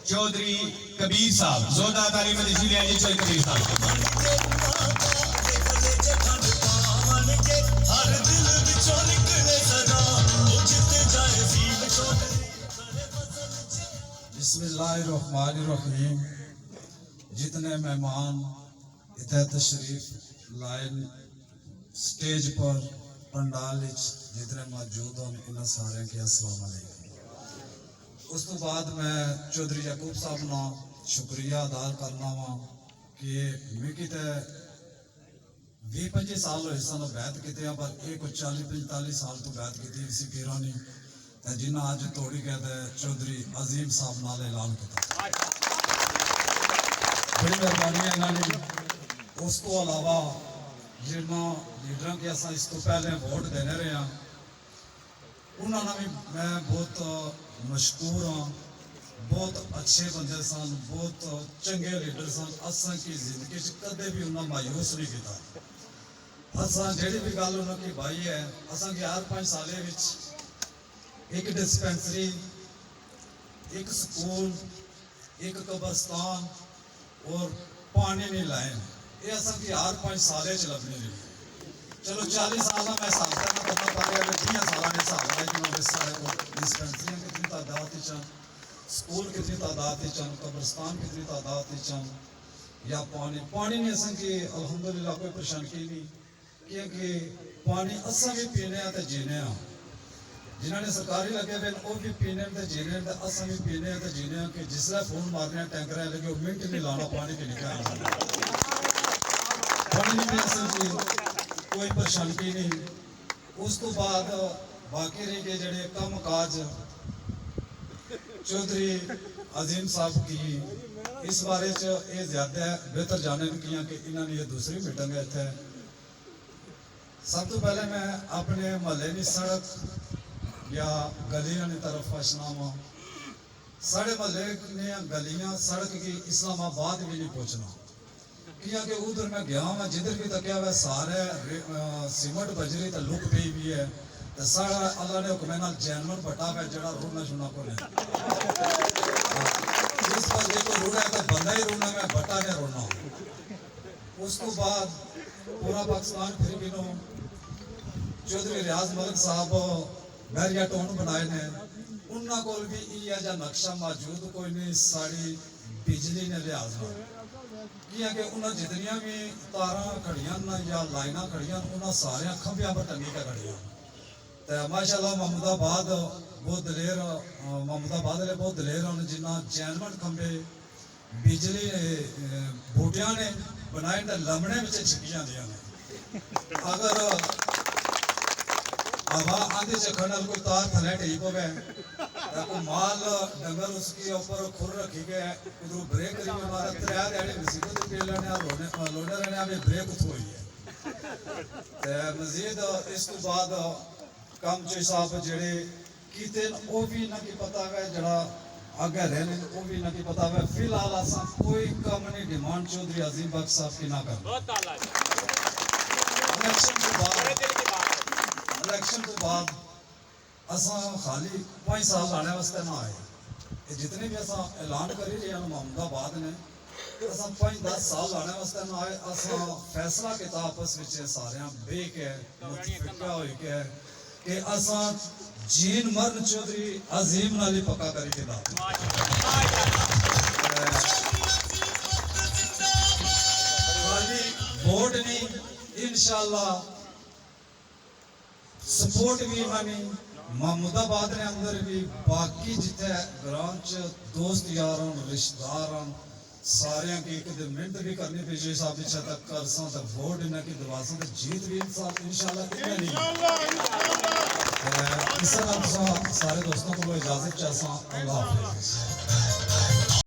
चौधरी कबीर साहब, जोरदार ताली में जी जी चौधरी कबीर साहब। बिस्मिल्लाहिर्रहमानिर्रहीम। जितने मेहमान इतने तशरीफ लाए स्टेज पर पंडाल जितने मौजूद हो इन्होंने सारे के अस्सलाम वालेकुम। उस तो बाद मैं चौधरी याकूब साहब ना शुक्रिया अदा करना वा कि मिगी तो 20-25 साल होए सन बैत की, पर एक 40-45 साल तो बैत की इसी पीरानी जिन्हें अज तोड़ी गए चौधरी अजीम साहब नाल ऐलान किया। बड़ी मेहरबानी इन्होंने। उस तो अलावा जिन्होंने लीडर के अस इस तो पहले वोट देने रहे हैं उन्होंने भी मैं बहुत मशहूर हाँ। बहुत अच्छे बंदे सन, बहुत चंगे लीडर सन। असा की जिंदगी कदे भी उन्हें मायूस नहीं किया। असा जी भी गल उन्होंने भाई है, असा कि हर 5 साल एक डिस्पेंसरी, एक स्कूल, एक कब्रस्तान और पानी नहीं लाए। ये असा कि हर 5 साल लभने नहीं। चलो 40 साल मैं हिसाब करना पता पा रहा है, 20 साल ने हिसाब है कि सारे डिस्पेंसरियाँ कितनी तादाद चन, स्कूल कितनी तादाद चन, कब्रस्तान कितनी तादाद चन, या पानी नहीं असा कि अलहमदुलिल्लाह कोई परेशानी नहीं, क्योंकि पानी असा भी पीने तो जीने। जिन्होंने सरकारी लगे हुए वो भी पीने तो जीने, अस भी पीने तो जीने कि जिसले फोन मारने टैंकर लगे वो मिनट नहीं लाना पानी के निकल पानी में असल की कोई परेशानी नहीं। उस तो बाद बाकी रह गए जड़े कम काज चौधरी अजीम साहब की इस बारे ये ज्यादा बेहतर जाने किया कि इन्होंने ये दूसरी मीटिंग है इतने। सब तो पहले मैं अपने महल्ले की सड़क या गलियां की तरफ पहुंचना वा। साढ़े महल्ले ने गलियां सड़क की इस्लामाबाद भी नहीं पहुंचना, क्योंकि उधर मैं गया मैं जिधर भी तकिया हुआ सारे सीमेंट बजरी तो लुक पी भी है। तो सारा अल्लाह ने हुक्म नाल जैनवन बटा हुआ जड़ा रूना शुना को नहीं। इस पर जो रूना है तो बंदा ही रूना में बटा ने रोना। उस तो बाद पूरा पाकिस्तान फिर गिनो चौधरी रियाज मलिक साहब बैरिया टोन बनाए ने, उन्होंने को भी यह नक्शा मौजूद कोई नहीं साड़ी बिजली ने लिहाज क्योंकि उन्हें जितनिया भी तार खड़िया या लाइना खड़िया उन्होंने सारे खंभिया पर टंगी के खड़िया। तो माशाअल्लाह महमूदाबाद बहुत दलेर, महमूदाबाद वाले बहुत दलेर हैं जिन्हें जैनवन खंभे बिजली बूटिया ने बनाए लमने में छिपिया दिया ने। अगर हवा आंधी चखन कोई तार थले ठीक हो गए तो माल डंगर उसके ऊपर खुर रखी गए उधर ब्रेक करी हमारा त्रै दैडी मुसीबत पे लेने लोडर ने अभी ब्रेक हुई है। ते मजीद इस तो बाद काम चोई साहब जेड़े कीते वो भी ना की पता है जड़ा आगे रहने वो भी ना की पता है। फिलहाल असा कोई कम नहीं डिमांड चौधरी अजीम बख्श साहब की ना कर। इलेक्शन तो बाद असा खाली 5 साल लाने वास्ते ना आए। ये जितने भी असा ऐलान करी रहे हैं महमूदाबाद ने असा 5-10 साल लाने वास्ते ना आए। असा फैसला किया आपस में सारे बे के मुतफिका हो के कि असा जीन मरण चौधरी अजीम नाली पक्का करी के दा खाली वोट नहीं इंशाअल्लाह सपोर्ट भी मानी महमूदाबाद ने अंदर भी बाकी जिते ग्राम च दोस्त यार रिश्तेदार सारे की एक मिनट भी करनी पे जो हिसाब से तक कर सा तो वोट इन्हें की दवासा तो जीत भी इंशाल्लाह इन्हें नहीं। इस सारे दोस्तों को इजाजत चाहता हूं। अल्लाह हाफिज़।